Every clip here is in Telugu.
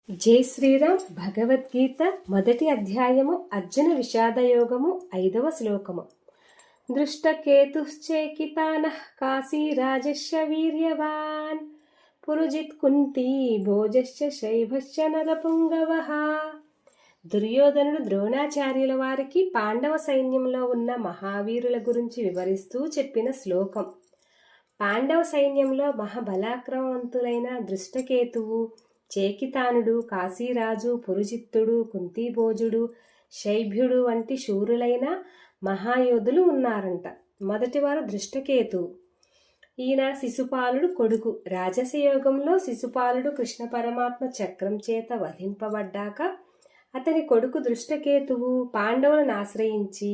జై శ్రీరామ్. భగవద్గీత మొదటి అధ్యాయము అర్జున విషాదయోగము 5వ శ్లోకము. దృష్టకేతుశ్చేకితానః కాశీరాజస్య వీర్యవాన్ పురుజిత్ కుంతీ భోజశ్చ శైభశ్చ నరపుంగవః. దుర్యోధనుడు ద్రోణాచార్యుల వారికి పాండవ సైన్యంలో ఉన్న మహావీరుల గురించి వివరిస్తూ చెప్పిన శ్లోకం. పాండవ సైన్యంలో మహాబలాక్రమవంతులైన దృష్టకేతువు, చేకితానుడు, కాశీరాజు, పురుజిత్తుడు, కుంతీభోజుడు, శైభ్యుడు వంటి శూరులైన మహాయోధులు ఉన్నారంట. మొదటివారు దృష్టకేతువు. ఈయన శిశుపాలుడు కొడుకు. రాజసయోగంలో శిశుపాలుడు కృష్ణ పరమాత్మ చక్రం చేత వధింపబడ్డాక అతని కొడుకు దృష్టకేతువు పాండవులను ఆశ్రయించి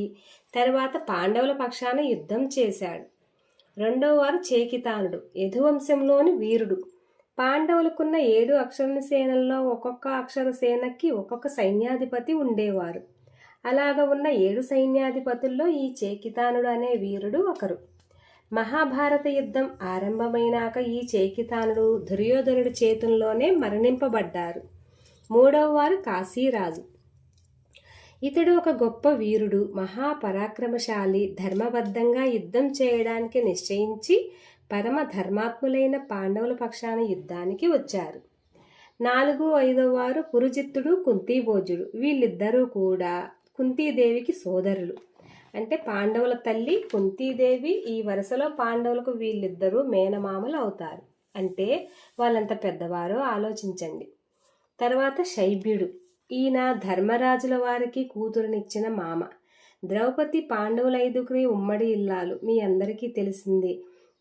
తర్వాత పాండవుల పక్షాన యుద్ధం చేశాడు. రెండవ వారు చేకితానుడు, యదువంశంలోని వీరుడు. పాండవులకున్న 7 అక్షర సేనల్లో ఒక్కొక్క అక్షర సేనకి ఒక్కొక్క సైన్యాధిపతి ఉండేవారు. అలాగ ఉన్న 7 సైన్యాధిపతుల్లో ఈ చేకితానుడు అనే వీరుడు ఒకరు. మహాభారత యుద్ధం ఆరంభమైనాక ఈ చేకితానుడు దుర్యోధనుడి చేతుల్లోనే మరణింపబడ్డారు. మూడవ వారు కాశీరాజు. ఇతడు ఒక గొప్ప వీరుడు, మహాపరాక్రమశాలి. ధర్మబద్ధంగా యుద్ధం చేయడానికి నిశ్చయించి పరమ ధర్మాత్ములైన పాండవుల పక్షాన యుద్ధానికి వచ్చారు. 4, 5వ వారు పురుజిత్తుడు, కుంతీభోజుడు. వీళ్ళిద్దరూ కూడా కుంతీదేవికి సోదరులు. అంటే పాండవుల తల్లి కుంతీదేవి. ఈ వరుసలో పాండవులకు వీళ్ళిద్దరూ మేనమామలు అవుతారు. అంటే వాళ్ళంత పెద్దవారో ఆలోచించండి. తర్వాత శైభ్యుడు. ఈయన ధర్మరాజుల వారికి కూతురునిచ్చిన మామ. ద్రౌపది పాండవుల 5గురి ఉమ్మడి ఇల్లాలు, మీ అందరికీ తెలిసిందే.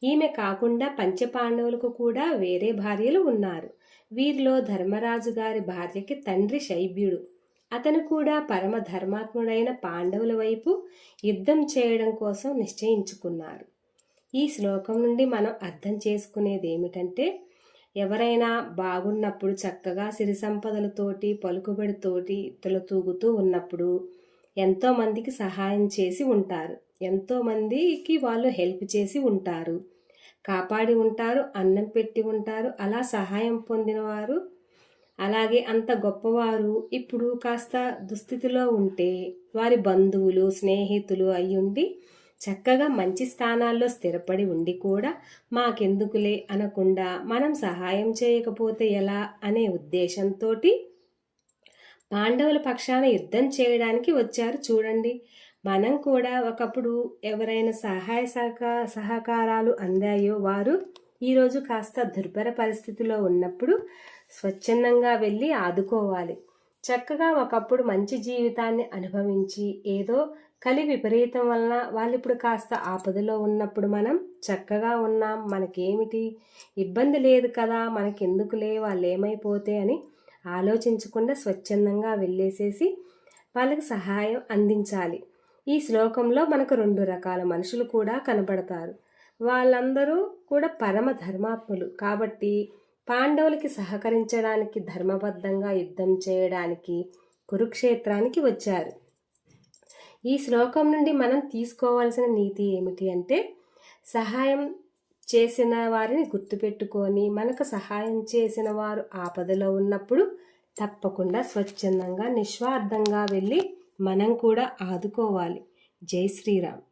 ఈమె కాకుండా పంచపాండవులకు కూడా వేరే భార్యలు ఉన్నారు. వీరిలో ధర్మరాజు గారి భార్యకి తండ్రి శైభ్యుడు. అతను కూడా పరమ ధర్మాత్ముడైన పాండవుల వైపు యుద్ధం చేయడం కోసం నిశ్చయించుకున్నారు. ఈ శ్లోకం నుండి మనం అర్థం చేసుకునేది ఏమిటంటే, ఎవరైనా బాగున్నప్పుడు చక్కగా సిరి సంపదలతోటి పలుకుబడితోటి తూగుతూ ఉన్నప్పుడు ఎంతో మందికి సహాయం చేసి ఉంటారు. ఎంతో మందికి వాళ్ళు హెల్ప్ చేసి ఉంటారు, కాపాడి ఉంటారు, అన్నం పెట్టి ఉంటారు. అలా సహాయం పొందినవారు, అలాగే అంత గొప్పవారు ఇప్పుడు కాస్త దుస్థితిలో ఉంటే వారి బంధువులు, స్నేహితులు అయ్యుండి చక్కగా మంచి స్థానాల్లో స్థిరపడి ఉండి కూడా మాకెందుకులే అనకుండా మనం సహాయం చేయకపోతే ఎలా అనే ఉద్దేశంతో పాండవుల పక్షాన యుద్ధం చేయడానికి వచ్చారు. చూడండి, మనం కూడా ఒకప్పుడు ఎవరైనా సహాయ సహకారాలు అందాయో వారు ఈరోజు కాస్త దుర్భర పరిస్థితిలో ఉన్నప్పుడు స్వచ్ఛందంగా వెళ్ళి ఆదుకోవాలి. చక్కగా ఒకప్పుడు మంచి జీవితాన్ని అనుభవించి ఏదో కలి విపరీతం వలన వాళ్ళు ఇప్పుడు కాస్త ఆపదలో ఉన్నప్పుడు మనం చక్కగా ఉన్నాం, మనకేమిటి ఇబ్బంది లేదు కదా, మనకెందుకులే వాళ్ళు ఏమైపోతే అని ఆలోచించకుండా స్వచ్ఛందంగా వెళ్ళేసేసి వాళ్ళకి సహాయం అందించాలి. ఈ శ్లోకంలో మనకు 2 రకాల మనుషులు కూడా కనబడతారు. వాళ్ళందరూ కూడా పరమ ధర్మాత్ములు కాబట్టి పాండవులకి సహకరించడానికి, ధర్మబద్ధంగా యుద్ధం చేయడానికి కురుక్షేత్రానికి వచ్చారు. ఈ శ్లోకం నుండి మనం తీసుకోవాల్సిన నీతి ఏమిటి అంటే, సహాయం చేసిన వారిని గుర్తుపెట్టుకొని మనకు సహాయం చేసిన వారు ఆపదలో ఉన్నప్పుడు తప్పకుండా స్వచ్ఛందంగా నిస్వార్థంగా వెళ్ళి మనం కూడా ఆదుకోవాలి. జై శ్రీరామ్.